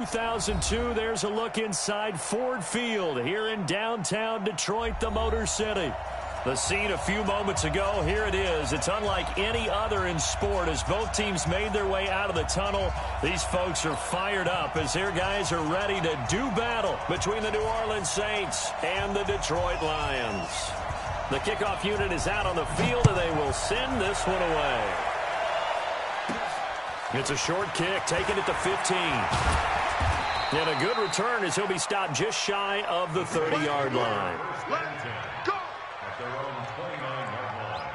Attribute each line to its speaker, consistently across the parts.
Speaker 1: 2002, there's a look inside Ford Field here in downtown Detroit, the Motor City. The scene a few moments ago, here it is. It's unlike any other in sport as both teams made their way out of the tunnel. These folks are fired up as their guys are ready to do battle between the New Orleans Saints and the Detroit Lions. The kickoff unit is out on the field, and they will send this one away. It's a short kick, taken at the 15. And a good return as he'll be stopped just shy of the 30-yard line.
Speaker 2: Go! At their own 29-yard line.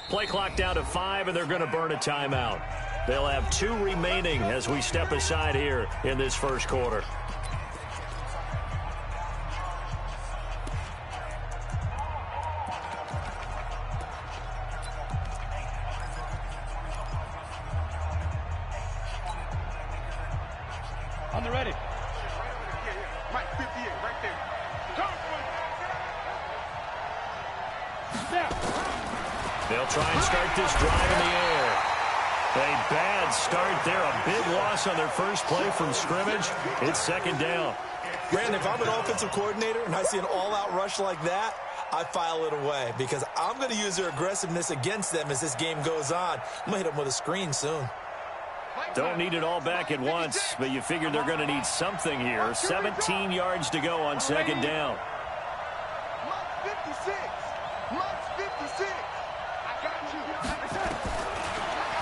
Speaker 1: Play clock down to 5, and they're going to burn a timeout. They'll have 2 remaining as we step aside here in this first quarter.
Speaker 3: On the ready.
Speaker 2: Mike, 58, right there.
Speaker 1: They'll try and start this drive in the air. A bad start there. A big loss on their first play from scrimmage. It's second down.
Speaker 4: Brandon, if I'm an offensive coordinator and I see an all-out rush like that, I file it away because I'm going to use their aggressiveness against them as this game goes on. I'm going to hit them with a screen soon.
Speaker 1: Don't need it all back at once, but you figure they're going to need something here. 17 yards to go on second down.
Speaker 2: Mike 56. Mike 56.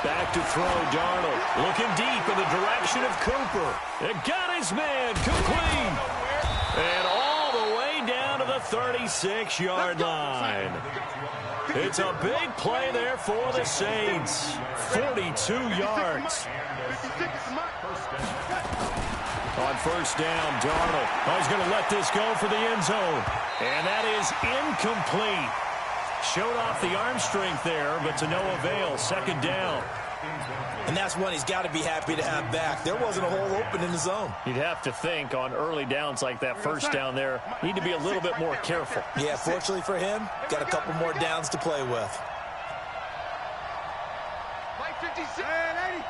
Speaker 1: Back to throw, Darnold. Looking deep in the direction of Cooper. It got his man complete. And all the way down to the 36-yard line. It's a big play there for the Saints. 42 yards. On first down, Darnold. Oh, he's going to let this go for the end zone. And that is incomplete. Showed off the arm strength there, but to no avail. Second down.
Speaker 4: And that's one he's got to be happy to have back. There wasn't a hole open in the zone.
Speaker 1: You'd have to think on early downs like that first down there, need to be a little bit more careful.
Speaker 4: Yeah, fortunately for him, got a couple more downs to play with.
Speaker 2: Mike 56. Hey, 80.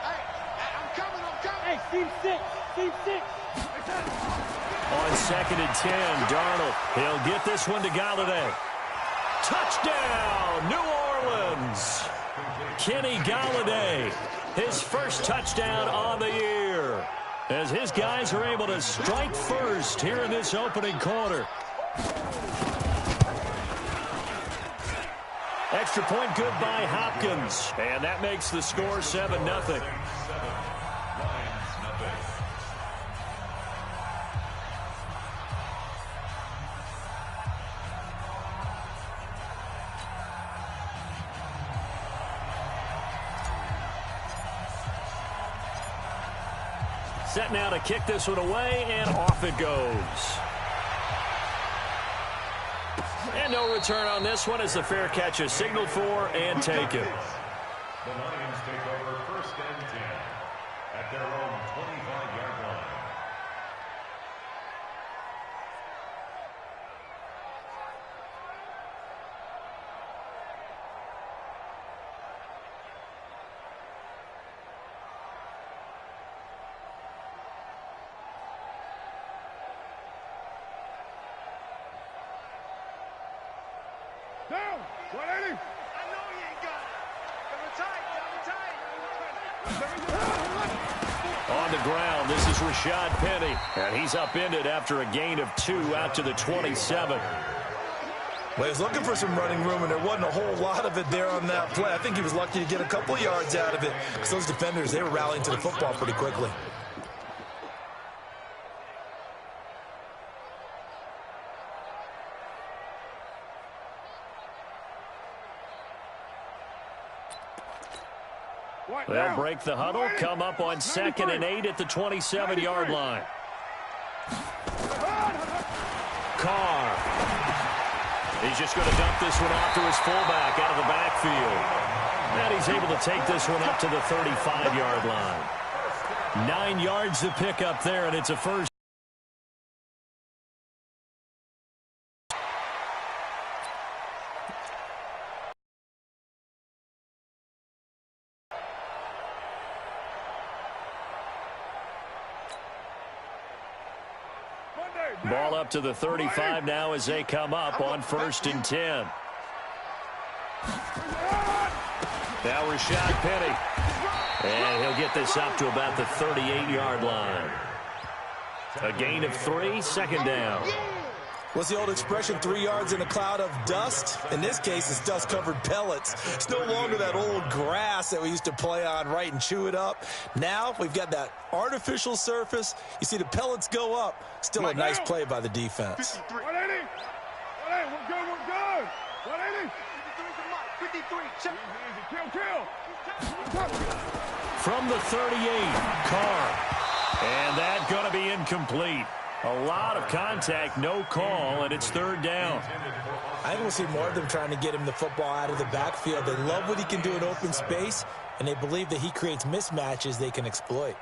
Speaker 2: Hey, I'm coming.
Speaker 3: Hey, Steve 6. Steve 6.
Speaker 1: On second and 10, Darnold. He'll get this one to Galladay. Touchdown, New Orleans. Kenny Galladay, his first touchdown on the year. As his guys are able to strike first here in this opening quarter. Extra point good by Hopkins. And that makes the score 7-0. Set now to kick this one away, and off it goes. And no return on this one as the fair catch is signaled for and taken.
Speaker 2: The Lions take over first and 10 at their own 25-yard line.
Speaker 3: Down. 180.
Speaker 2: I know he ain't got it. Double tight.
Speaker 1: On the ground, this is Rashad Penny. And he's upended after a gain of 2 out to the 27.
Speaker 4: Well, he was looking for some running room, and there wasn't a whole lot of it there on that play. I think he was lucky to get a couple yards out of it because those defenders, they were rallying to the football pretty quickly.
Speaker 3: White.
Speaker 1: They'll break the huddle, come up on 2nd and 8 at the 27-yard line. Carr. He's just going to dump this one off to his fullback out of the backfield. And he's able to take this one up to the 35-yard line. 9 yards to pick up there, and it's a first. Ball up to the 35 now as they come up on 1st and 10. Now Rashad Penny. And he'll get this up to about the 38-yard line. A gain of 3, 2nd down.
Speaker 4: What's the old expression, 3 yards in a cloud of dust? In this case, it's dust-covered pellets. It's no longer that old grass that we used to play on, right, and chew it up. Now we've got that artificial surface. You see the pellets go up. Still a nice play by the defense.
Speaker 3: 180. 180. We're good. We're good. 180. 53. Check. Kill.
Speaker 1: From the 38, Carr. And that's going to be incomplete. A lot of contact, no call, and it's 3rd down.
Speaker 4: I think we'll see more of them trying to get him the football out of the backfield. They love what he can do in open space, and they believe that he creates mismatches they can exploit.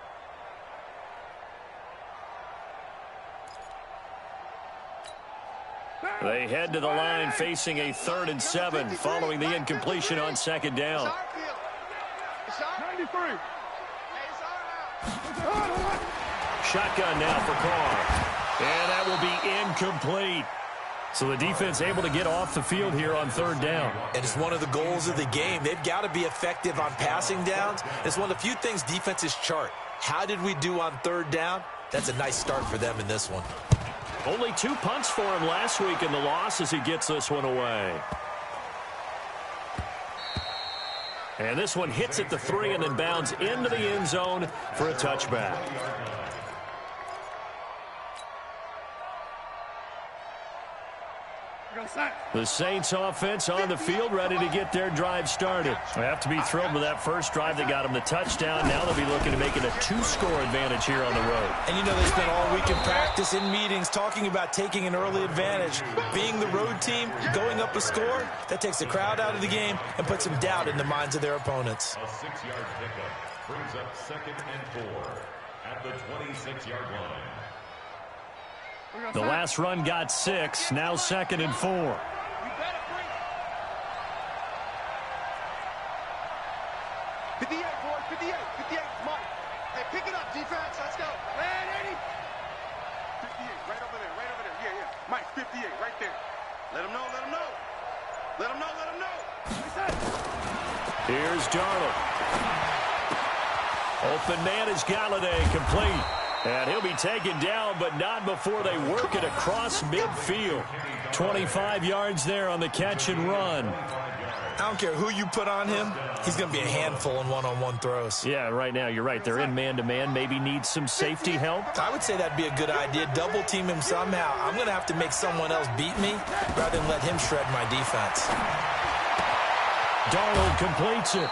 Speaker 1: They head to the line facing a 3rd and 7 following the incompletion on 2nd down.
Speaker 3: 93.
Speaker 1: Shotgun now for Carr. And that will be incomplete. So the defense able to get off the field here on 3rd down.
Speaker 4: And it's one of the goals of the game. They've got to be effective on passing downs. It's one of the few things defenses chart. How did we do on 3rd down? That's a nice start for them in this one.
Speaker 1: Only 2 punts for him last week in the loss as he gets this one away. And this one hits at the 3 and then bounds into the end zone for a touchback. The Saints offense on the field, ready to get their drive started. They have to be thrilled with that first drive that got them the touchdown. Now they'll be looking to make it a 2-score advantage here on the road.
Speaker 4: And you know they spent all week in practice, in meetings, talking about taking an early advantage. Being the road team, going up a score, that takes the crowd out of the game and puts some doubt in the minds of their opponents.
Speaker 2: A 6-yard pickup brings up 2nd and 4 at the 26-yard line.
Speaker 1: The last run got 6, now 2nd and 4.
Speaker 3: 58, boys, 58, Mike. Hey, pick it up, defense, let's go. Man, 80. 58, right over there, yeah. Mike, 58, right there. Let him know.
Speaker 1: Here's Darnold. Open man is Galladay, complete. And he'll be taken down, but not before they work it across midfield. 25 yards there on the catch and run.
Speaker 4: I don't care who you put on him, he's going to be a handful in one-on-one throws.
Speaker 1: Yeah, right now, you're right. They're in man-to-man. Maybe need some safety help.
Speaker 4: I would say that'd be a good idea. Double team him somehow. I'm going to have to make someone else beat me rather than let him shred my defense.
Speaker 1: Darnold completes it.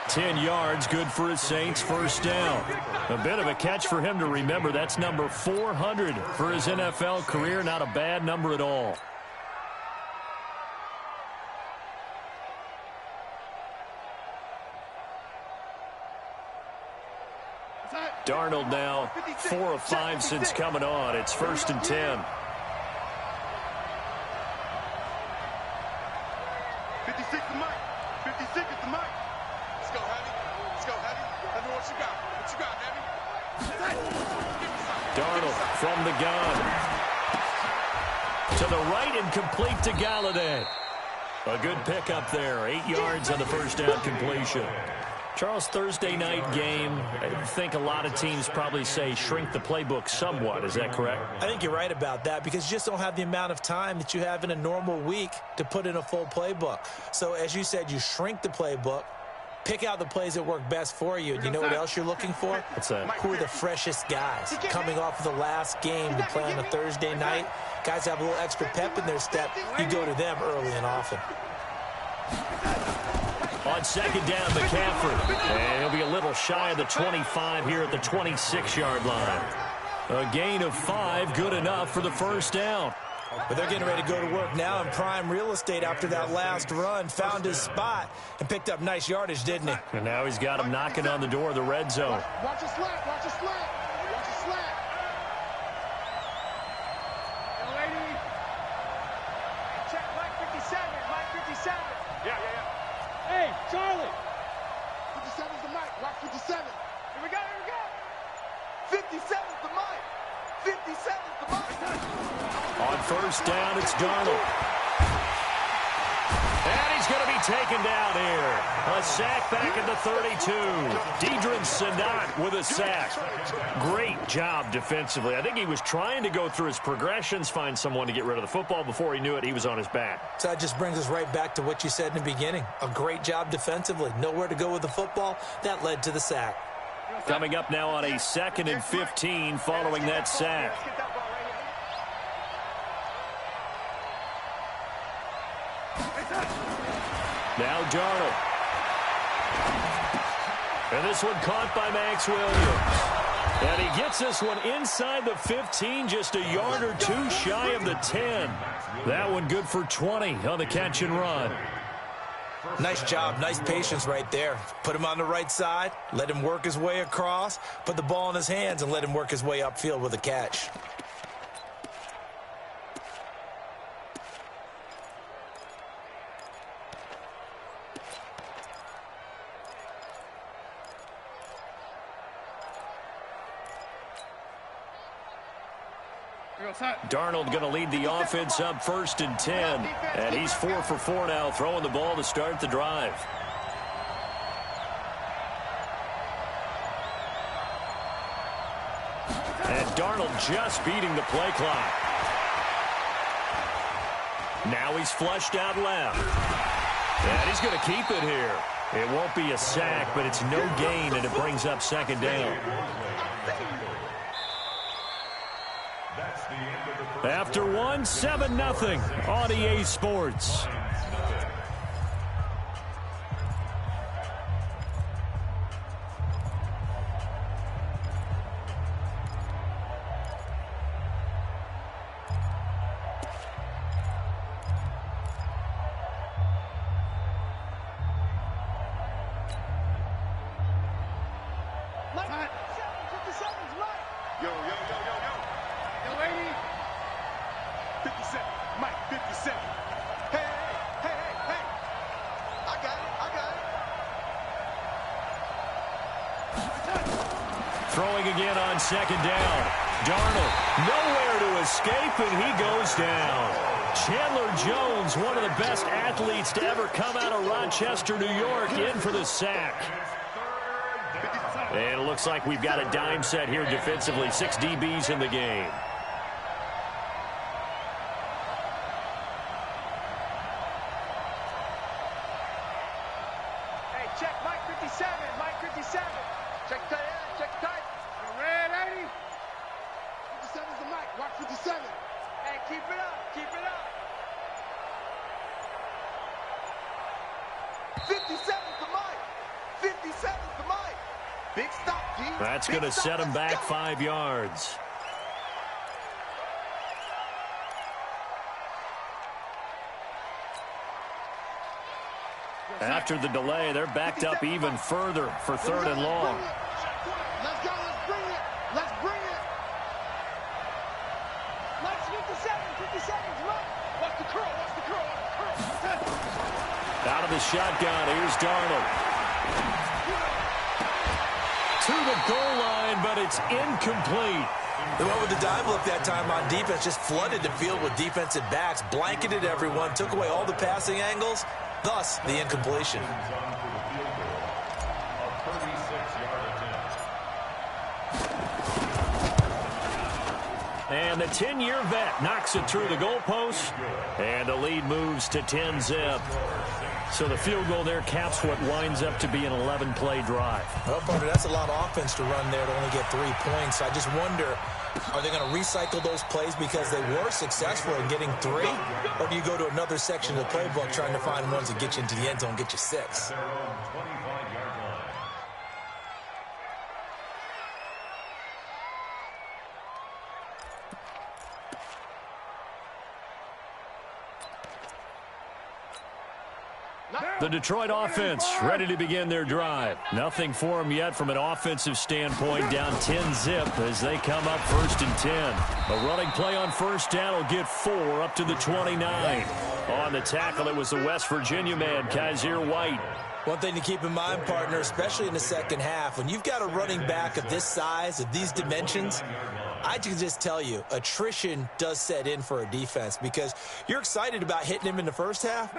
Speaker 1: 10 yards, good for his Saints, first down. A bit of a catch for him to remember. That's number 400 for his NFL career. Not a bad number at all. Darnold now 4 of 5 since coming on. It's 1st and 10.
Speaker 3: 56 to Mike. 56 to Mike. Let's go, Heavy. Let me what you got, Heavy.
Speaker 1: Darnold from the gun. To the right and complete to Galladay. A good pickup there. 8 yards on the first down completion. Charles, Thursday night game, I think a lot of teams probably say shrink the playbook somewhat. Is that correct?
Speaker 4: I think you're right about that because you just don't have the amount of time that you have in a normal week to put in a full playbook. So as you said, you shrink the playbook, pick out the plays that work best for you. And you know what else you're looking for?
Speaker 1: What's that?
Speaker 4: Who are the freshest guys? Coming off of the last game to play on a Thursday night, guys have a little extra pep in their step. You go to them early and often.
Speaker 1: On second down, McCaffrey. And he'll be a little shy of the 25 here at the 26-yard line. A gain of 5, good enough for the first down.
Speaker 4: But they're getting ready to go to work now in prime real estate after that last run. Found his spot and picked up nice yardage, didn't he?
Speaker 1: And now he's got him knocking on the door of the red zone.
Speaker 3: Watch your slant, watch your slant. Watch your slant. Yo, lady. Check Mike 57, Mike 57. Yeah. Hey, Charlie. 57's the Mike, watch 57. Here we go. 57's the Mike. 57's the Mike.
Speaker 1: On first down, it's Darnold. And he's going to be taken down here. A sack back at the 32. Deidrin Senat with a sack. Great job defensively. I think he was trying to go through his progressions, find someone to get rid of the football. Before he knew it, he was on his back.
Speaker 4: So that just brings us right back to what you said in the beginning. A great job defensively. Nowhere to go with the football. That led to the sack.
Speaker 1: Coming up now on a 2nd and 15 following that sack. Now Darnold. And this one caught by Max Williams. And he gets this one inside the 15, just a yard or two shy of the 10. That one good for 20 on the catch and run.
Speaker 4: Nice job, nice patience right there. Put him on the right side, let him work his way across, put the ball in his hands, and let him work his way upfield with a catch.
Speaker 1: Darnold going to lead the offense up 1st and 10. And he's 4 for 4 now, throwing the ball to start the drive. And Darnold just beating the play clock. Now he's flushed out left. And he's going to keep it here. It won't be a sack, but it's no gain, and it brings up 2nd down. After 1, 7-0 on EA Sports. Throwing again on 2nd down. Darnold nowhere to escape, and he goes down. Chandler Jones, one of the best athletes to ever come out of Rochester, New York, in for the sack. And it looks like we've got a dime set here defensively. 6 DBs in the game.
Speaker 3: Hey, check Mike 57, Mike 57. Check tight end, check tight. Red 80. 57's the Mike, watch 57. Hey, keep it up, keep it up. 57's the Mike. 57's the Mike. Big stop, D.
Speaker 1: That's going to set him back 5 yards. After the delay, they're backed up even further for 3rd and long.
Speaker 3: Let's go, let's bring it. Let's bring it. Let's 57's right. Watch the curl, watch the curl, watch the curl.
Speaker 1: Out of the shotgun, here's Darnold. To the goal line, but it's incomplete.
Speaker 4: They went with the dive look that time on defense, just flooded the field with defensive backs, blanketed everyone, took away all the passing angles, thus the incompletion.
Speaker 1: And the 10-year vet knocks it through the goalpost, and the lead moves to 10-zip. So the field goal there caps what winds up to be an 11-play drive.
Speaker 4: Well, partner, that's a lot of offense to run there to only get 3 points. I just wonder, are they going to recycle those plays because they were successful in getting 3? Or do you go to another section of the playbook trying to find ones that get you into the end zone and get you 6?
Speaker 1: The Detroit offense ready to begin their drive. Nothing for them yet from an offensive standpoint. Down 10-zip as they come up 1st and 10. A running play on 1st down will get 4 up to the 29. On the tackle, it was the West Virginia man, Kaiser White.
Speaker 4: One thing to keep in mind, partner, especially in the second half, when you've got a running back of this size, of these dimensions, I can just tell you, attrition does set in for a defense because you're excited about hitting him in the first half.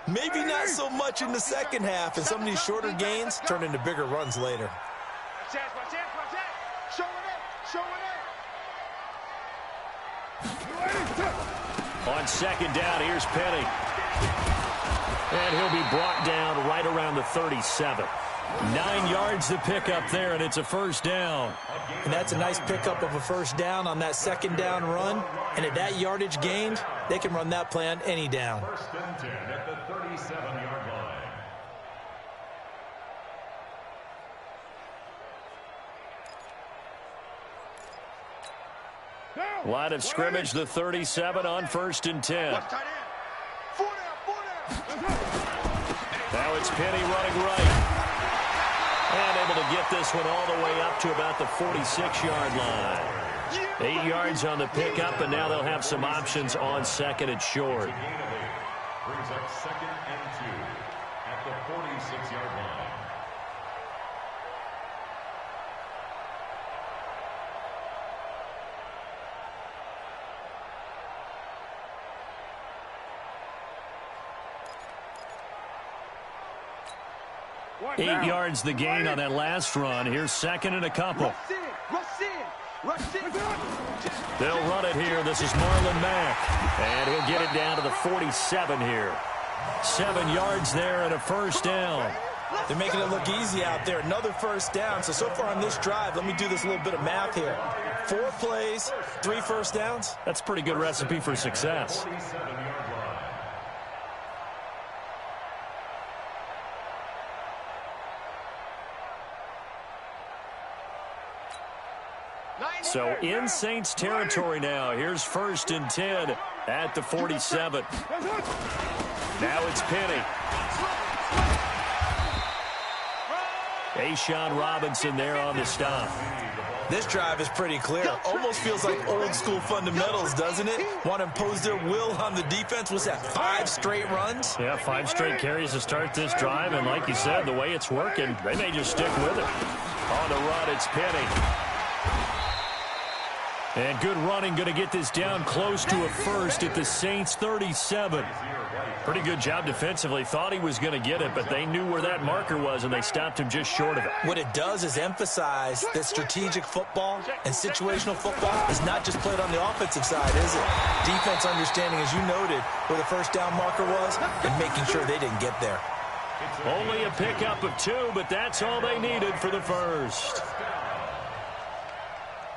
Speaker 4: Maybe not so much in the second half, and some of these shorter gains turn into bigger runs later.
Speaker 1: On 2nd down, here's Penny. And he'll be brought down right around the 37. 9 yards to pick up there, and it's a 1st down.
Speaker 4: And that's a nice pickup of a 1st down on that 2nd down run. And at that yardage gained, they can run that play on any down.
Speaker 2: 1st and 10 at the 37-yard line.
Speaker 1: Line of scrimmage, the 37 on 1st and 10. Now it's Penny running right. And able to get this one all the way up to about the 46-yard line. 8 yards on the pickup, and now they'll have some options on 2nd and short.
Speaker 2: Brings up 2nd and 2 at the 46-yard line.
Speaker 1: Eight yards the gain on that last run. Here's 2nd and a couple. They'll run it here. This is Marlon Mack. And he'll get it down to the 47 here. 7 yards there and a 1st down.
Speaker 4: They're making it look easy out there. Another 1st down. So far on this drive, let me do this little bit of math here. 4 plays, 3 1st downs.
Speaker 1: That's a pretty good recipe for success.
Speaker 2: 47-yard line.
Speaker 1: So in Saints territory now. Here's 1st and 10 at the 47. Now it's Penny. A'Shawn Robinson there on the stop.
Speaker 4: This drive is pretty clear. Almost feels like old school fundamentals, doesn't it? Want to impose their will on the defense. What's that, 5 straight runs?
Speaker 1: Yeah, 5 straight carries to start this drive. And like you said, the way it's working, they may just stick with it. On the run, it's Penny. And good running, going to get this down close to a 1st at the Saints 37. Pretty good job defensively. Thought he was going to get it, but they knew where that marker was, and they stopped him just short of it.
Speaker 4: What it does is emphasize that strategic football and situational football is not just played on the offensive side, is it? Defense understanding, as you noted, where the 1st down marker was and making sure they didn't get there.
Speaker 1: Only a pickup of 2, but that's all they needed for the 1st.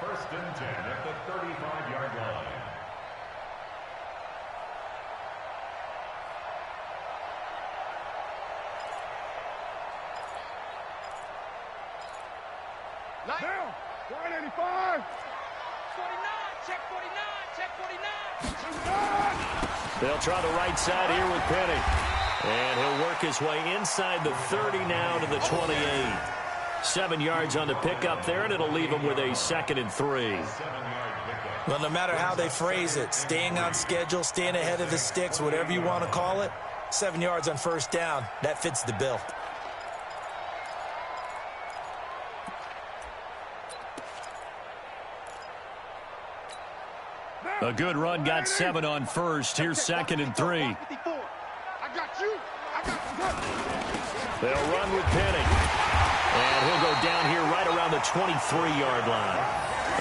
Speaker 2: 1st and 10 at the 35-yard line.
Speaker 3: Down. 185.
Speaker 5: 49. Check 49. Check 49.
Speaker 1: They'll try the right side here with Penny. And he'll work his way inside the 30 now to the 28. 7 yards on the pickup there, and it'll leave him with a 2nd and 3.
Speaker 4: Well, no matter how they phrase it, staying on schedule, staying ahead of the sticks, whatever you want to call it, 7 yards on 1st down, that fits the bill.
Speaker 1: A good run, got 7 on 1st. Here's 2nd and 3.
Speaker 3: I got you.
Speaker 1: They'll run with Penny. And he'll go down here right around the 23-yard line.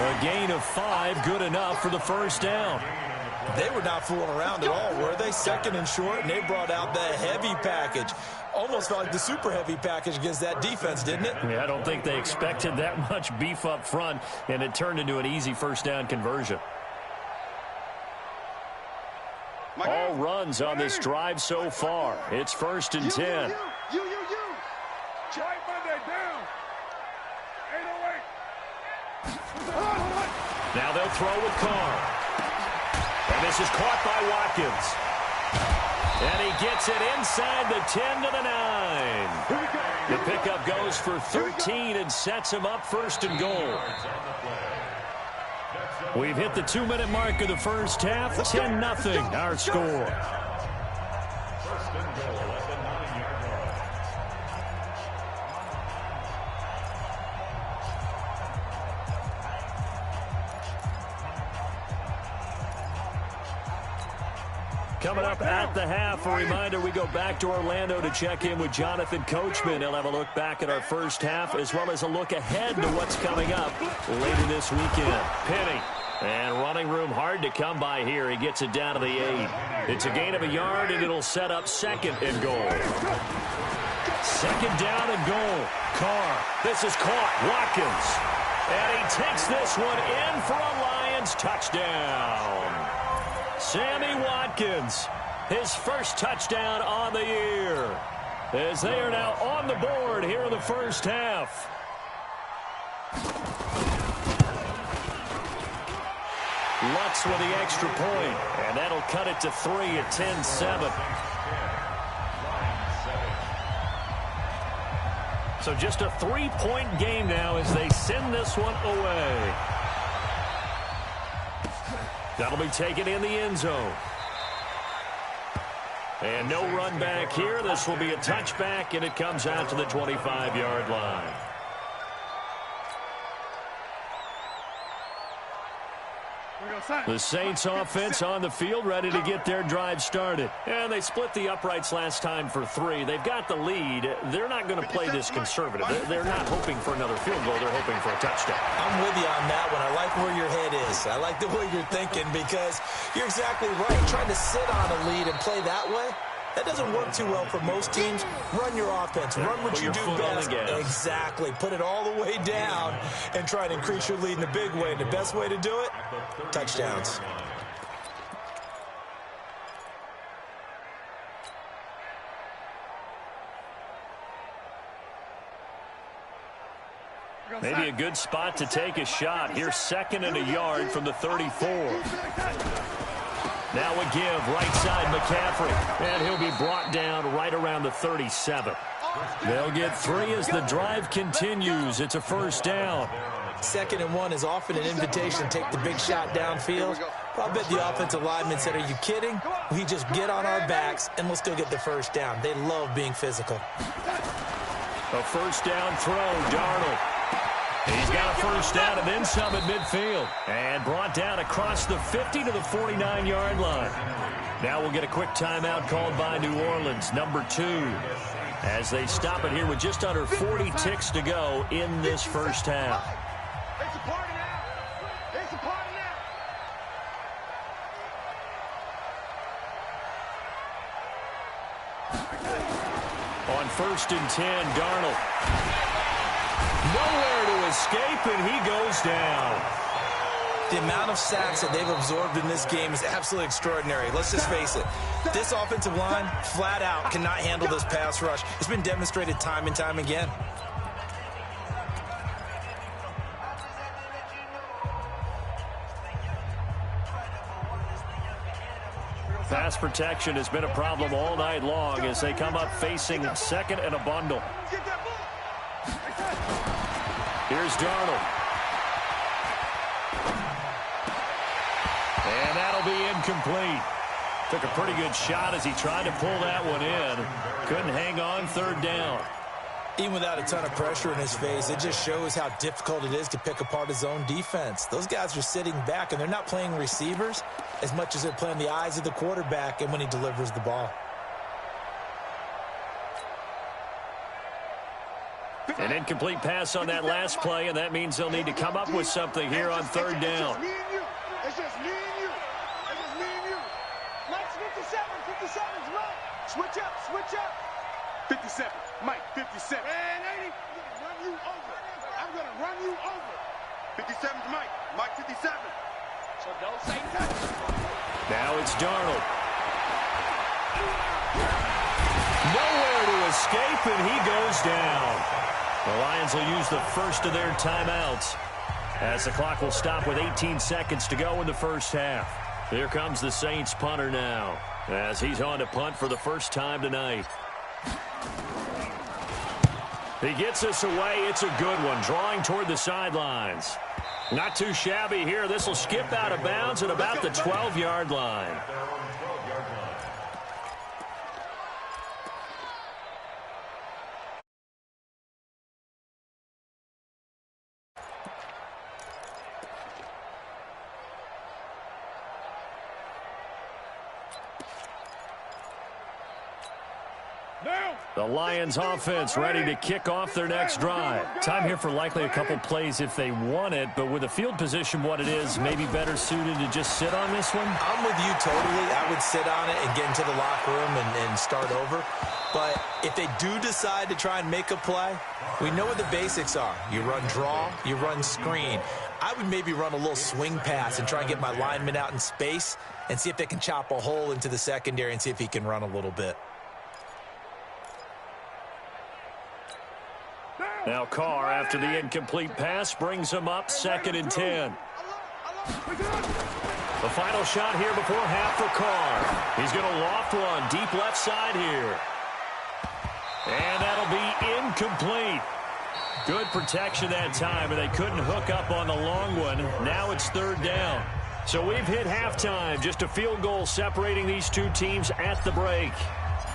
Speaker 1: A gain of 5, good enough for the 1st down.
Speaker 4: They were not fooling around at all, were they? Second and short, and they brought out the heavy package. Almost felt like the super heavy package against that defense, didn't it?
Speaker 1: Yeah, I don't think they expected that much beef up front, and it turned into an easy first down conversion. All runs on this drive so far. It's 1st and 10.
Speaker 3: Try Monday down. 808.
Speaker 1: Now they'll throw with Carr. And this is caught by Watkins. And he gets it inside the 10 to the 9. The pickup goes for 13 and sets him up 1st and goal. We've hit the 2-minute mark of the first half. 10-0 our score.
Speaker 2: First and goal at the 9-yard line.
Speaker 1: Coming up at the half, a reminder, we go back to Orlando to check in with Jonathan Coachman. He'll have a look back at our first half as well as a look ahead to what's coming up later this weekend. Penny. And running room hard to come by here. He gets it down to the 8. It's a gain of a yard, and it'll set up 2nd and goal. 2nd down and goal. Carr. This is caught. Watkins. And he takes this one in for a Lions touchdown. Sammy Watkins, his first touchdown on the year, as they are now on the board here in the first half. Lutz with the extra point, and that'll cut it to 3 at 10-7. So just a 3-point game now as they send this one away. That'll be taken in the end zone. And no run back here. This will be a touchback, and it comes out to the 25-yard line. The Saints offense on the field, ready to get their drive started. And they split the uprights last time for 3. They've got the lead. They're not going to play this conservative. They're not hoping for another field goal. They're hoping for a touchdown.
Speaker 4: I'm with you on that one. I like where your head is. I like the way you're thinking because you're exactly right. Trying to sit on a lead and play that way, that doesn't work too well for most teams. Run your offense. Run what you do best. Exactly. Put it all the way down and try to increase your lead in a big way. And the best way to do it, touchdowns.
Speaker 1: Maybe a good spot to take a shot. Here's 2nd and a yard from the 34. Now a give, right side McCaffrey. And he'll be brought down right around the 37. They'll get 3 as the drive continues. It's a first down.
Speaker 4: 2nd and 1 is often an invitation to take the big shot downfield. But I bet the offensive lineman said, are you kidding? We just get on our backs and we'll still get the first down. They love being physical.
Speaker 1: A first down throw, Darnold. He's got a first down and then some at midfield. And brought down across the 50 to the 49-yard line. Now we'll get a quick timeout called by New Orleans, number 2. As they stop it here with just under 40 ticks to go in this first half.
Speaker 3: It's a party now. It's a party now.
Speaker 1: On 1st and 10, Darnold. Nowhere to escape, and he goes down.
Speaker 4: The amount of sacks that they've absorbed in this game is absolutely extraordinary. Let's just face it. This offensive line, flat out, cannot handle this pass rush. It's been demonstrated time and time again.
Speaker 1: Pass protection has been a problem all night long as they come up facing 2nd and a bundle. Here's Darnold. And that'll be incomplete. Took a pretty good shot as he tried to pull that one in. Couldn't hang on 3rd down.
Speaker 4: Even without a ton of pressure in his face, it just shows how difficult it is to pick apart his own defense. Those guys are sitting back, and they're not playing receivers as much as they're playing the eyes of the quarterback and when he delivers the ball.
Speaker 1: An incomplete pass on that last play, and that means they'll need to come up with something here on 3rd down.
Speaker 3: It's just me and you. It's just me and 57. Mike, 57. Man, 80. I'm going to run you over. 57's Mike. Mike, 57.
Speaker 5: So don't say nothing.
Speaker 1: Now it's Darnold. Nowhere to escape, and he goes down. The Lions will use the first of their timeouts as the clock will stop with 18 seconds to go in the first half. Here comes the Saints punter now as he's on to punt for the first time tonight. He gets us away. It's a good one, drawing toward the sidelines. Not too shabby here. This will skip out of bounds at about the 12-yard line. The Lions offense ready to kick off their next drive. Time here for likely a couple plays if they want it, but with the field position what it is, maybe better suited to just sit on this one?
Speaker 4: I'm with you totally. I would sit on it and get into the locker room and start over. But if they do decide to try and make a play, we know what the basics are. You run draw, you run screen. I would maybe run a little swing pass and try and get my lineman out in space and see if they can chop a hole into the secondary and see if he can run a little bit.
Speaker 1: Now Carr, after the incomplete pass, brings him up 2nd and 10. The final shot here before half for Carr. He's going to loft one deep left side here. And that'll be incomplete. Good protection that time, and they couldn't hook up on the long one. Now it's 3rd down. So we've hit halftime. Just a field goal separating these two teams at the break.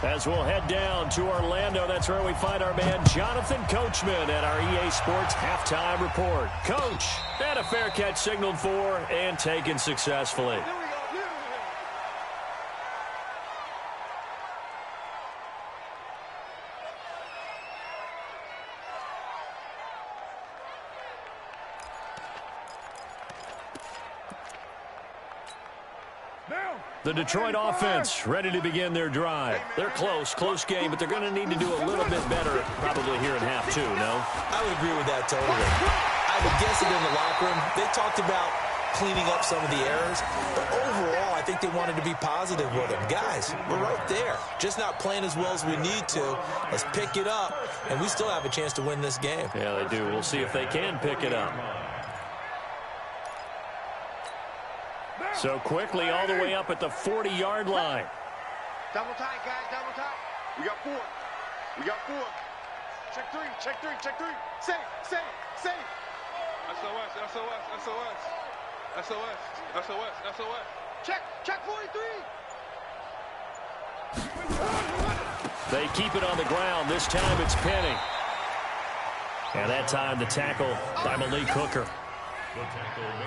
Speaker 1: As we'll head down to Orlando, that's where we find our man Jonathan Coachman at our EA Sports Halftime Report. Coach, had a fair catch signaled for and taken successfully. The Detroit offense ready to begin their drive. They're close game, but they're going to need to do a little bit better probably here in half two, no?
Speaker 4: I would agree with that totally. I would guess it in the locker room. They talked about cleaning up some of the errors, but overall, I think they wanted to be positive with them. Guys, we're right there. Just not playing as well as we need to. Let's pick it up, and we still have a chance to win this game.
Speaker 1: Yeah, they do. We'll see if they can pick it up. So quickly all the way up at the 40-yard line.
Speaker 3: Double tight, guys, double tight. We got 4. We got 4. Check 3, check 3, check 3. Safe. SOS. Check 43.
Speaker 1: They keep it on the ground. This time it's Penny. And that time the tackle by Malik Hooker.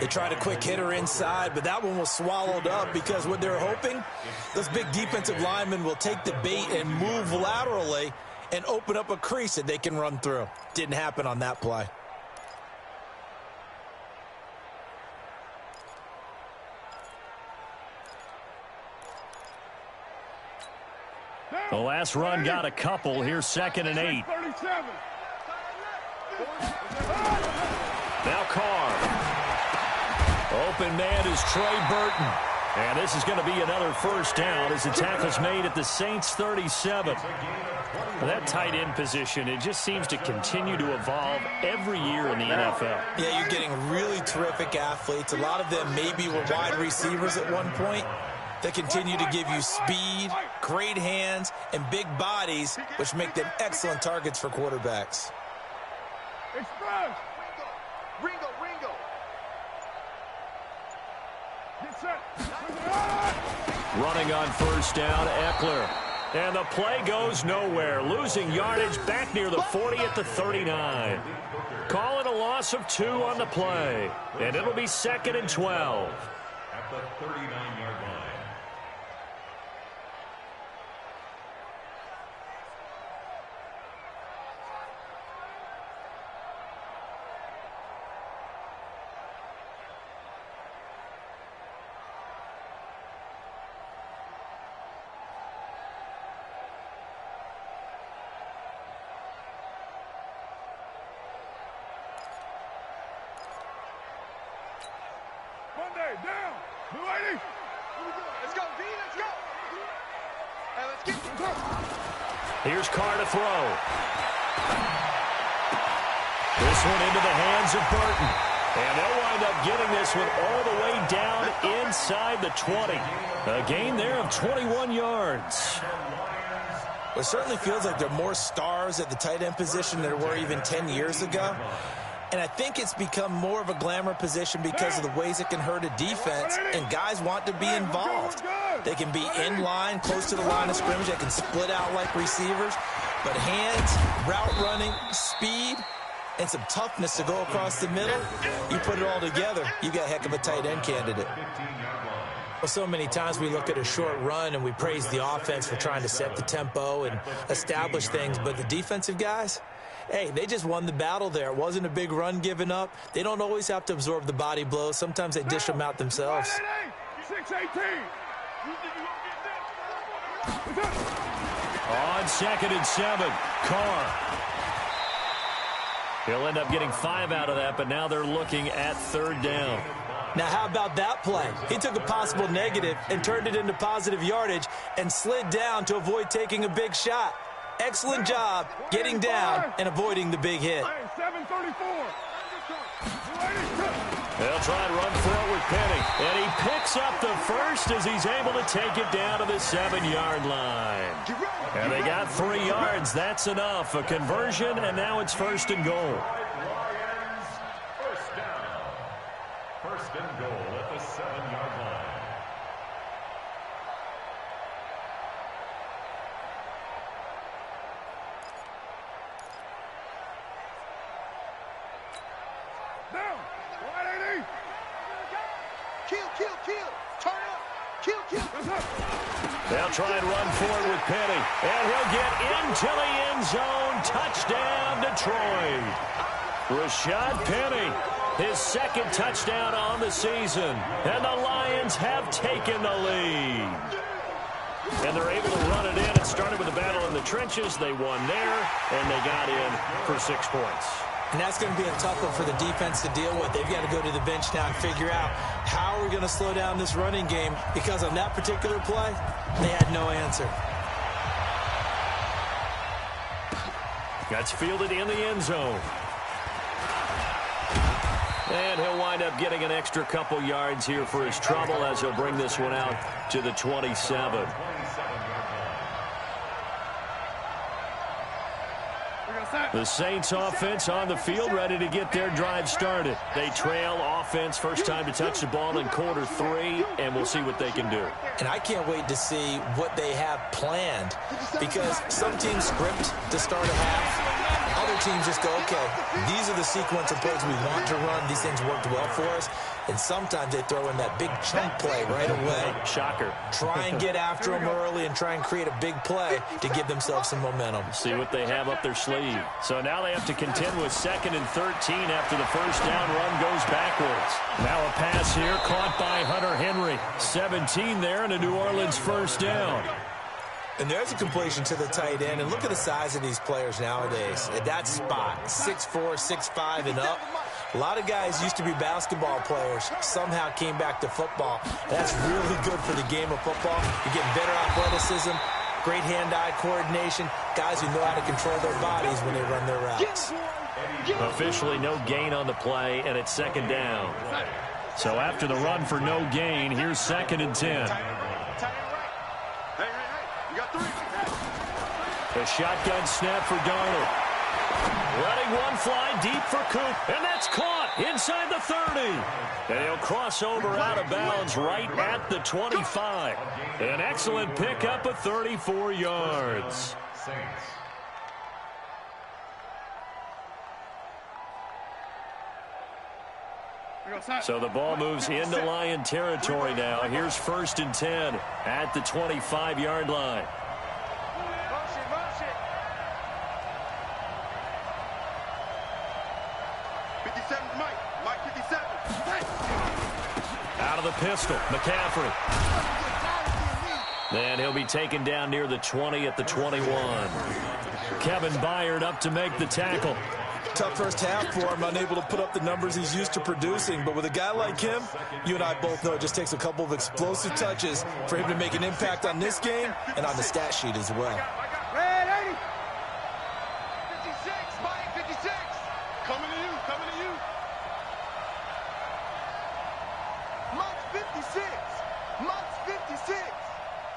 Speaker 4: They tried a quick hitter inside, but that one was swallowed up because what they're hoping, those big defensive linemen will take the bait and move laterally and open up a crease that they can run through. Didn't happen on that play.
Speaker 1: The last run got a couple. Here's 2nd and 8. Now Carr. Open man is Trey Burton. And this is going to be another first down as the tackle's made at the Saints 37. That tight end position, it just seems to continue to evolve every year in the NFL.
Speaker 4: Yeah, you're getting really terrific athletes. A lot of them maybe were wide receivers at one point. They continue to give you speed, great hands, and big bodies, which make them excellent targets for quarterbacks.
Speaker 3: Express. Ringo. Get set.
Speaker 1: Running on first down, Eckler. And the play goes nowhere. Losing yardage back near the 40 at the 39. Calling a loss of 2 on the play. And it'll be 2nd and 12.
Speaker 2: At the 39-yard line.
Speaker 3: Sunday, down. Blue 80. Let's go, D, let's go. Hey, let's get it.
Speaker 1: Here's Carr to throw. This one into the hands of Burton. And they'll wind up getting this one all the way down inside the 20. A gain there of 21 yards.
Speaker 4: It certainly feels like there are more stars at the tight end position than there were even 10 years ago. And I think it's become more of a glamour position because of the ways it can hurt a defense, and guys want to be involved. They can be in line, close to the line of scrimmage. They can split out like receivers. But hands, route running, speed, and some toughness to go across the middle, you put it all together, you got a heck of a tight end candidate. Well, so many times we look at a short run and we praise the offense for trying to set the tempo and establish things, but the defensive guys, hey, they just won the battle there. It wasn't a big run given up. They don't always have to absorb the body blows. Sometimes they dish them out themselves.
Speaker 3: 6-18.
Speaker 1: On 2nd and 7, Carr. He'll end up getting 5 out of that, but now they're looking at 3rd down.
Speaker 4: Now, how about that play? He took a possible negative and turned it into positive yardage and slid down to avoid taking a big shot. Excellent job getting down and avoiding the big hit.
Speaker 3: 734.
Speaker 1: They'll try and run for it with Penny. And he picks up the first as he's able to take it down to the 7-yard line. And they got 3 yards. That's enough. A conversion, and now it's 1st and goal.
Speaker 2: First down. 1st and goal at the 7-yard line.
Speaker 3: Down. 180. Kill. Turn up. Kill.
Speaker 1: They'll try and run forward with Penny. And he'll get into the end zone. Touchdown, Detroit. Rashad Penny, his 2nd touchdown on the season. And the Lions have taken the lead. And they're able to run it in. It started with a battle in the trenches. They won there, and they got in for 6 points.
Speaker 4: And that's going to be a tough one for the defense to deal with. They've got to go to the bench now and figure out how we're going to slow down this running game, because on that particular play, they had no answer.
Speaker 1: That's fielded in the end zone. And he'll wind up getting an extra couple yards here for his trouble as he'll bring this one out to the 27. The Saints offense on the field, ready to get their drive started. They trail offense, first time to touch the ball in quarter 3, and we'll see what they can do.
Speaker 4: And I can't wait to see what they have planned, because some teams script to start a half. Other teams just go, okay, these are the sequence of plays we want to run. These things worked well for us. And sometimes they throw in that big chunk play right away.
Speaker 1: Shocker.
Speaker 4: Try and get after them early and try and create a big play to give themselves some momentum.
Speaker 1: See what they have up their sleeve. So now they have to contend with 2nd and 13 after the first down run goes backwards. Now a pass here caught by Hunter Henry. 17 there and a New Orleans first down.
Speaker 4: And there's a completion to the tight end. And look at the size of these players nowadays. At that spot, 6'4", 6'5", and up. A lot of guys used to be basketball players, somehow came back to football. That's really good for the game of football. You're getting better athleticism, great hand-eye coordination, guys who know how to control their bodies when they run their routes.
Speaker 1: Officially no gain on the play, and it's 2nd down. So after the run for no gain, here's 2nd and 10. A shotgun snap for Darnold. Letting one fly deep for Coop, and that's caught inside the 30. And he'll cross over out of bounds right at the 25. An excellent pickup of 34 yards. So the ball moves into Lion territory now. Here's 1st and 10 at the 25-yard line. Out of the pistol, McCaffrey. And he'll be taken down near the 20 at the 21. Kevin Byard up to make the tackle.
Speaker 4: tough first half for him, unable to put up the numbers he's used to producing. But with a guy like him, you and I both know it just takes a couple of explosive touches for him to make an impact on this game and on the stat sheet as well.
Speaker 3: Red 80. 56, Mike, 56. Coming to you, coming to you. Mike's 56. Mike's 56.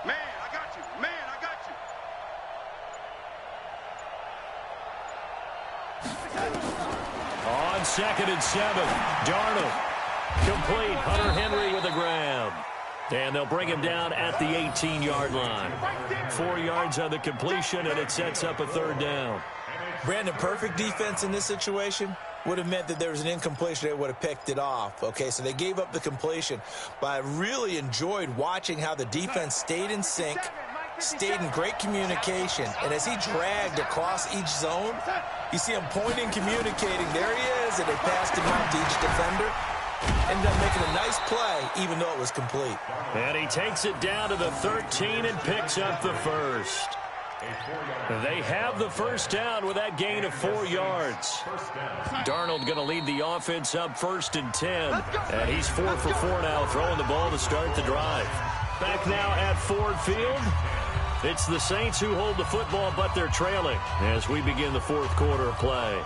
Speaker 3: Man, I got you. Man, I got you.
Speaker 1: On 2nd and 7, Darnold. Complete. Hunter Henry with a grab. And they'll bring him down at the 18-yard line. 4 yards on the completion, and it sets up a 3rd down.
Speaker 4: Brandon, perfect defense in this situation would have meant that there was an incompletion. They would have picked it off. Okay, so they gave up the completion. But I really enjoyed watching how the defense stayed in sync, stayed in great communication. And as he dragged across each zone, you see him pointing, communicating. There he is, and they passed him off to each defender. Ended up making a nice play, even though it was complete.
Speaker 1: And he takes it down to the 13 and picks up the 1st. They have the 1st down with that gain of 4 yards. Darnold going to lead the offense up 1st and 10. And he's 4 for 4 now, throwing the ball to start the drive. Back now at Ford Field. It's the Saints who hold the football, but they're trailing as we begin the 4th quarter of play.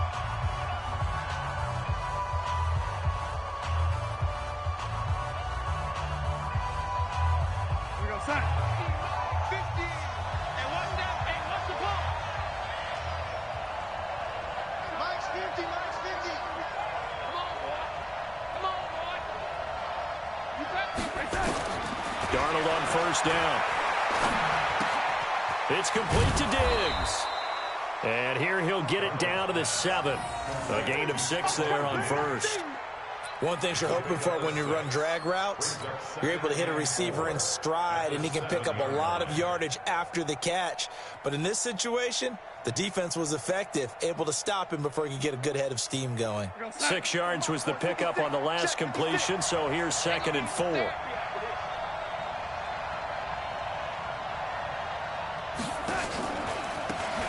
Speaker 1: Darnold on 1st down. It's complete to Diggs. And here he'll get it down to the 7. A gain of 6 there on 1st.
Speaker 4: One thing you're hoping for when you run drag routes, you're able to hit a receiver in stride, and he can pick up a lot of yardage after the catch. But in this situation, the defense was effective, able to stop him before he could get a good head of steam going.
Speaker 1: 6 yards was the pickup on the last completion, so here's 2nd and 4.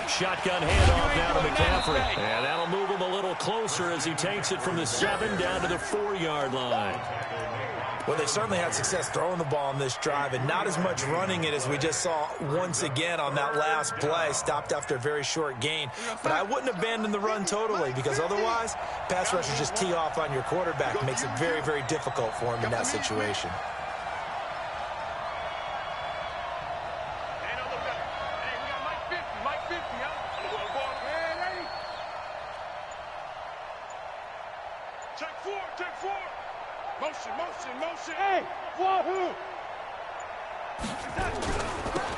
Speaker 1: Shotgun handoff now to McCaffrey. And that'll move him a little closer as he takes it from the 7 down to the 4-yard line.
Speaker 4: Well, they certainly had success throwing the ball on this drive, and not as much running it as we just saw once again on that last play. Stopped after a very short gain. But I wouldn't abandon the run totally, because otherwise, pass rushers just tee off on your quarterback. It makes it very, very difficult for him in that situation.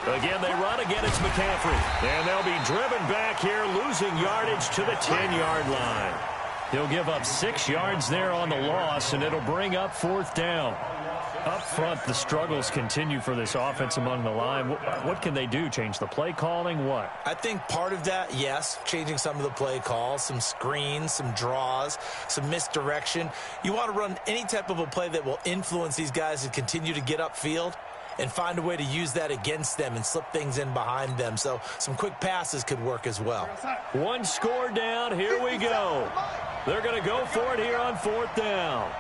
Speaker 1: Again, they run. Again, it's McCaffrey. And they'll be driven back here, losing yardage to the 10-yard line. He'll give up 6 yards there on the loss, and it'll bring up 4th down. Up front, the struggles continue for this offense among the line. What can they do? Change the play calling? What?
Speaker 4: I think part of that, yes, changing some of the play calls, some screens, some draws, some misdirection. You want to run any type of a play that will influence these guys to continue to get upfield and find a way to use that against them and slip things in behind them. So some quick passes could work as well.
Speaker 1: 1 score down. Here we go. They're going to go for it here on 4th down.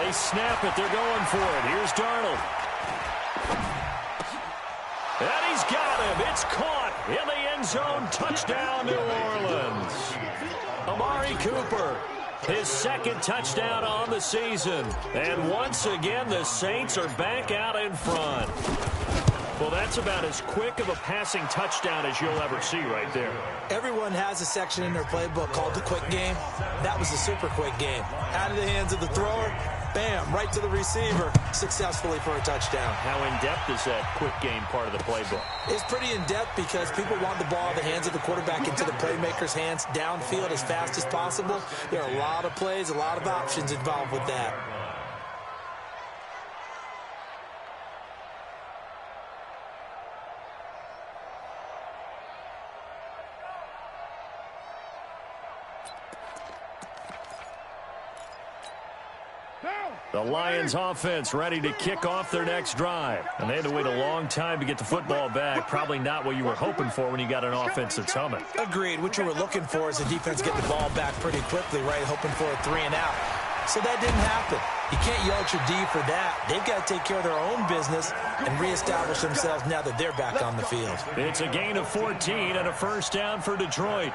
Speaker 1: They snap it. They're going for it. Here's Darnold. And he's got him. It's caught in the end zone. Touchdown, New Orleans. Amari Cooper, his 2nd touchdown on the season. And once again, the Saints are back out in front. Well, that's about as quick of a passing touchdown as you'll ever see right there.
Speaker 4: Everyone has a section in their playbook called the quick game. That was the super quick game. Out of the hands of the thrower, bam, right to the receiver, successfully for a touchdown.
Speaker 1: How in-depth is that quick game part of the playbook?
Speaker 4: It's pretty in-depth because people want the ball in the hands of the quarterback into the playmaker's hands downfield as fast as possible. There are a lot of plays, a lot of options involved with that.
Speaker 1: The Lions offense ready to kick off their next drive. And they had to wait a long time to get the football back. Probably not what you were hoping for when you got an offense that's humming.
Speaker 4: Agreed. What you were looking for is the defense get the ball back pretty quickly, right? Hoping for a 3 and out. So that didn't happen. You can't yell at your D for that. They've got to take care of their own business and reestablish themselves now that they're back on the field.
Speaker 1: It's a gain of 14 and a first down for Detroit.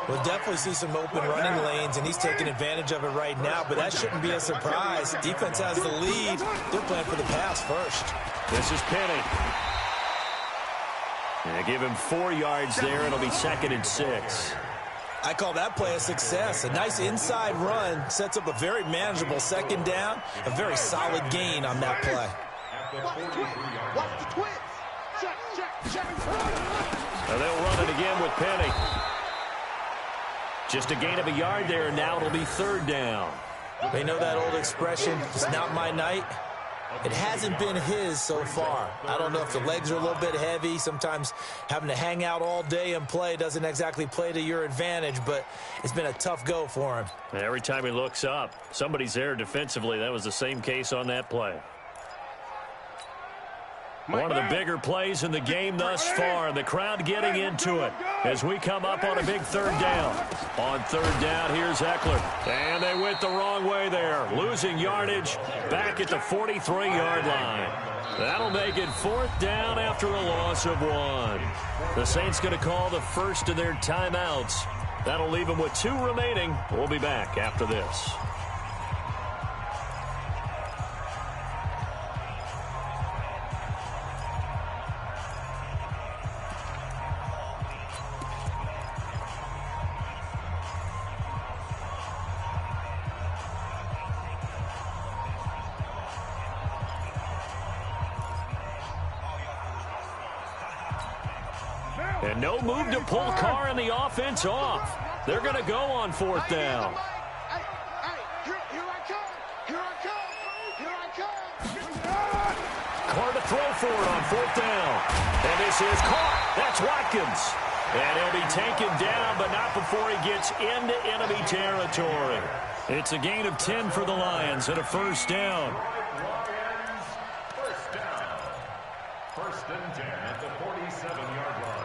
Speaker 4: We'll definitely see some open running lanes, and he's taking advantage of it right now, but that shouldn't be a surprise. Defense has the lead. They're playing for the pass first.
Speaker 1: This is Penny. They give him 4 yards there. It'll be 2nd and 6.
Speaker 4: I call that play a success. A nice inside run sets up a very manageable 2nd down. A very solid gain on that play.
Speaker 3: Watch the twins. Check.
Speaker 1: And they'll run it again with Penny. Just a gain of a yard there, and now it'll be 3rd down.
Speaker 4: They know that old expression, it's not my night. It hasn't been his so far. I don't know if the legs are a little bit heavy. Sometimes having to hang out all day and play doesn't exactly play to your advantage, but it's been a tough go for him.
Speaker 1: Every time he looks up, somebody's there defensively. That was the same case on that play. One of the bigger plays in the game thus far. The crowd getting into it as we come up on a big 3rd down. On 3rd down, here's Eckler. And they went the wrong way there. Losing yardage back at the 43-yard line. That'll make it 4th down after a loss of 1. The Saints going to call the first of their timeouts. That'll leave them with 2 remaining. We'll be back after this. And no move to pull Carr and the offense off. They're going to go on 4th down. Carr to throw for it on 4th down. And this is caught. That's Watkins. And he'll be taken down, but not before he gets into enemy territory. It's a gain of 10 for the Lions and a 1st down.
Speaker 2: First down. 1st and 10 at the 47-yard line.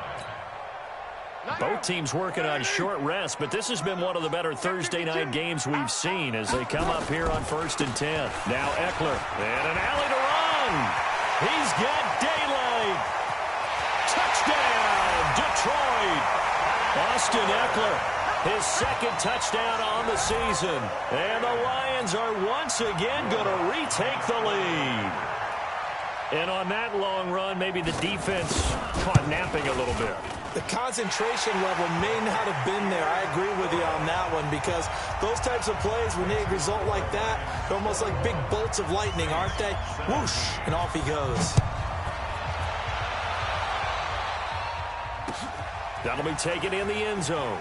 Speaker 1: Both teams working on short rest, but this has been one of the better Thursday night games we've seen as they come up here on 1st and 10. Now Eckler, and an alley to run. He's got daylight. Touchdown, Detroit. Austin Eckler, his 2nd touchdown on the season. And the Lions are once again going to retake the lead. And on that long run, maybe the defense caught napping a little bit.
Speaker 4: The concentration level may not have been there. I agree with you on that one because those types of plays, when they result like that, they're almost like big bolts of lightning, aren't they? Whoosh, and off he goes.
Speaker 1: That'll be taken in the end zone.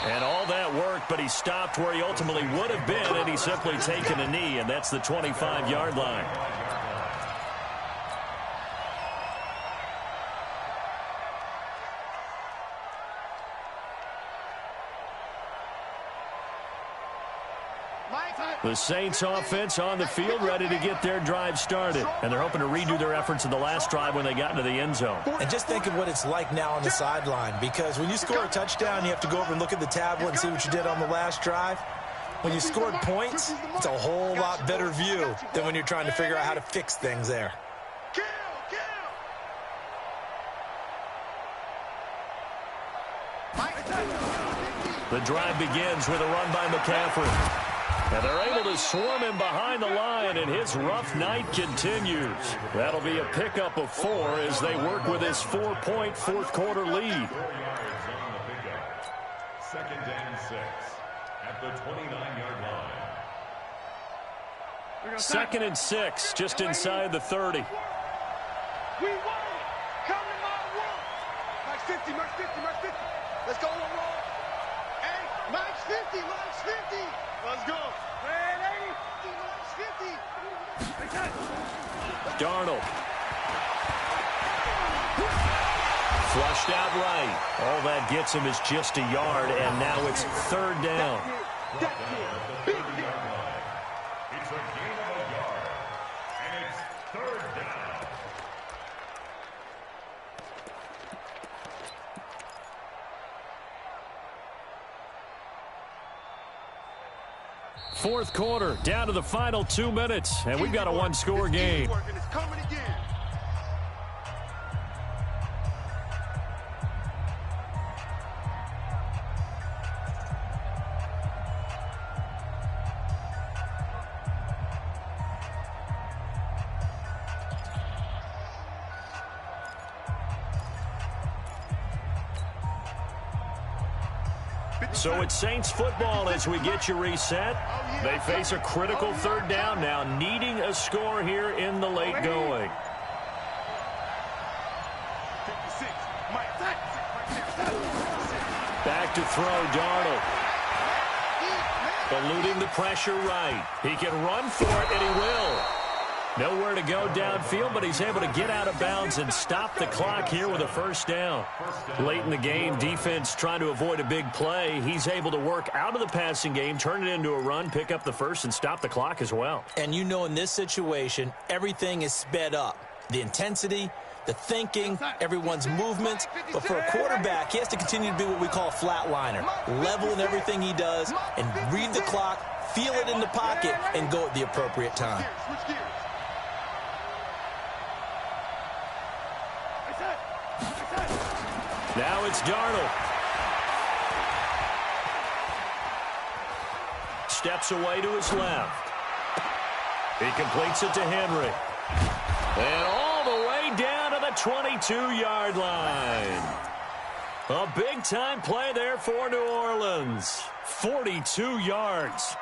Speaker 1: And all that worked, but he stopped where he ultimately would have been, and he's simply taken a knee, and that's the 25-yard line. The Saints offense on the field ready to get their drive started. And they're hoping to redo their efforts in the last drive when they got into the end zone.
Speaker 4: And just think of what it's like now on the sideline, because when you score a touchdown, you have to go over and look at the tablet and see what you did on the last drive. When you scored points, it's a whole lot better view than when you're trying to figure out how to fix things there.
Speaker 1: The drive begins with a run by McCaffrey. And they're able to swarm him behind the line, and his rough night continues. That'll be a pickup of 4 as they work with his 4-point fourth-quarter lead.
Speaker 2: 2nd and 6 at the 29-yard line.
Speaker 1: 2nd and 6, just inside the 30.
Speaker 3: We won it. Come to my room. Max 50, Max 50, Max 50. Let's go, roll. Hey, Max 50, Max 50. Let's go. Man, 80, Max 50.
Speaker 1: Darnold. Flushed out right. All that gets him is just a yard, and now it's 3rd down.
Speaker 3: That's it. Big hit.
Speaker 2: It's a gain of a yard. And it's third down.
Speaker 1: Fourth quarter, down to the final 2 minutes, and we've got a one-score game.
Speaker 3: It's coming again.
Speaker 1: So it's Saints football as we get you reset. They face a critical third down now, needing a score here in the late going.
Speaker 3: 56.
Speaker 1: Back to throw, Darnold. Eluding the pressure right. He can run for it, and he will. Nowhere to go downfield, but he's able to get out of bounds and stop the clock here with a first down. Late in the game, defense trying to avoid a big play. He's able to work out of the passing game, turn it into a run, pick up the first, and stop the clock as well.
Speaker 4: And you know in this situation, everything is sped up. The intensity, the thinking, everyone's movements. But for a quarterback, he has to continue to be what we call a flatliner. Level in everything he does and read the clock, feel it in the pocket, and go at the appropriate time.
Speaker 3: Switch gears.
Speaker 1: Now it's Darnold. Steps away to his left. He completes it to Henry. And all the way down to the 22-yard line. A big-time play there for New Orleans. 42 yards.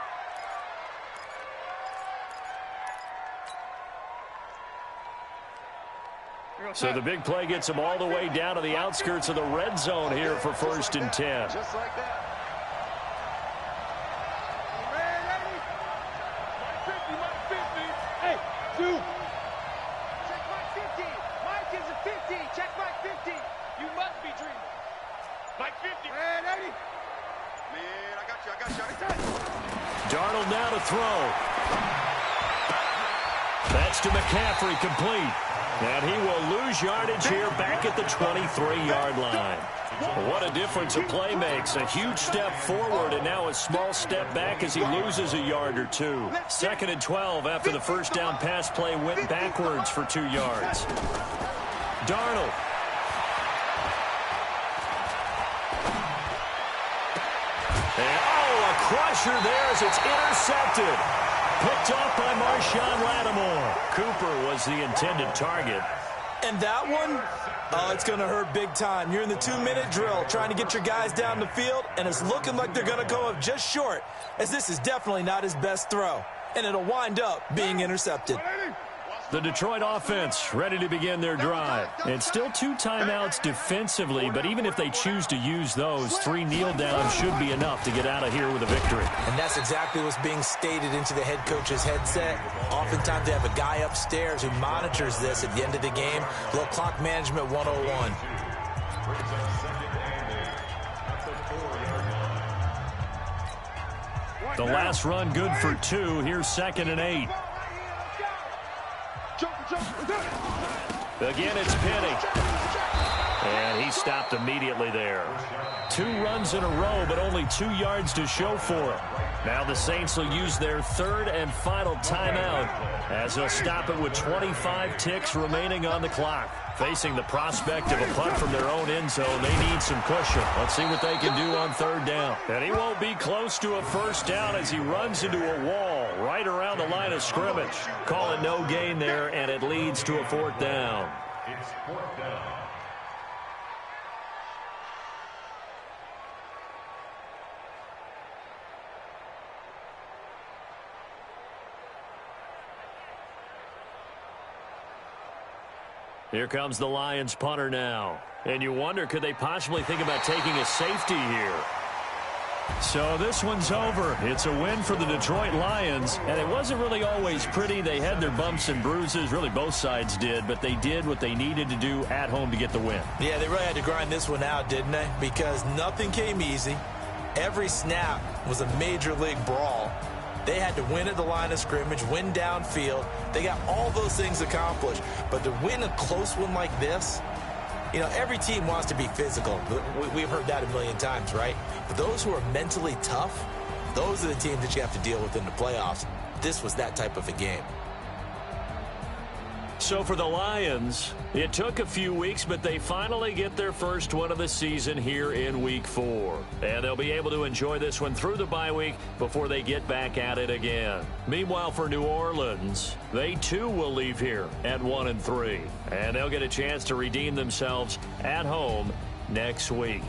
Speaker 1: So the big play gets him all the way down to the outskirts of the red zone here for first and 10.
Speaker 3: Just like that. Hey, two. Check Mike 50. Mike is a 50. Check Mike 50. You must be dreaming. Mike 50. Man, 80. Man, I got you.
Speaker 1: Darnold now to throw. That's to McCaffrey, complete. And he will lose yardage here back at the 23-yard line. What a difference a play makes. A huge step forward and now a small step back as he loses a yard or two. Second and 12 after the first down pass play went backwards for 2 yards. Darnold. And, a crusher there as it's intercepted. Picked off by Marshawn Lattimore. Cooper was the intended target.
Speaker 4: And that one, it's going to hurt big time. You're in the 2-minute drill trying to get your guys down the field, and it's looking like they're going to go up just short, as this is definitely not his best throw. And it'll wind up being intercepted.
Speaker 1: The Detroit offense ready to begin their drive. And still 2 timeouts defensively, but even if they choose to use those, 3 kneel downs should be enough to get out of here with a victory.
Speaker 4: And that's exactly what's being stated into the head coach's headset. Oftentimes they have a guy upstairs who monitors this at the end of the game. Little clock management 101.
Speaker 1: The last run good for 2. Here's 2nd and 8. Again, it's Penny. And he stopped immediately there. 2 runs in a row, but only 2 yards to show for him. Now the Saints will use their 3rd and final timeout as they'll stop it with 25 ticks remaining on the clock. Facing the prospect of a punt from their own end zone, they need some cushion. Let's see what they can do on 3rd down. And he won't be close to a first down as he runs into a wall right around the line of scrimmage. Calling no gain there, and it leads to a 4th down.
Speaker 2: It's 4th down.
Speaker 1: Here comes the Lions punter now. And you wonder, could they possibly think about taking a safety here? So this one's over. It's a win for the Detroit Lions. And it wasn't really always pretty. They had their bumps and bruises. Really, both sides did. But they did what they needed to do at home to get the win.
Speaker 4: Yeah, they really had to grind this one out, didn't they? Because nothing came easy. Every snap was a major league brawl. They had to win at the line of scrimmage, win downfield. They got all those things accomplished. But to win a close one like this, you know, every team wants to be physical. We've heard that a million times, right? But those who are mentally tough, those are the teams that you have to deal with in the playoffs. This was that type of a game.
Speaker 1: So for the Lions, it took a few weeks, but they finally get their first one of the season here in Week 4. And they'll be able to enjoy this one through the bye week before they get back at it again. Meanwhile, for New Orleans, they too will leave here at 1-3. And they'll get a chance to redeem themselves at home next week.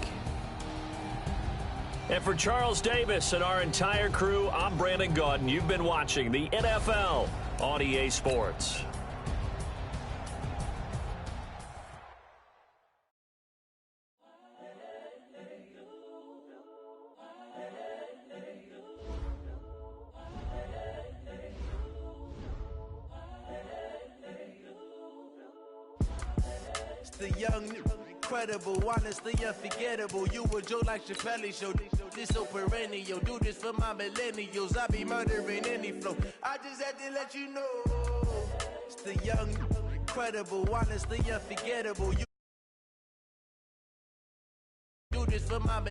Speaker 1: And for Charles Davis and our entire crew, I'm Brandon Gaudin. You've been watching the NFL on EA Sports.
Speaker 6: The young, incredible, honestly unforgettable. You a joke like Chappelle Show. This so perennial. Do this for my millennials. I be murdering any flow. I just had to let you know. It's the young, incredible, honestly unforgettable. You do this for my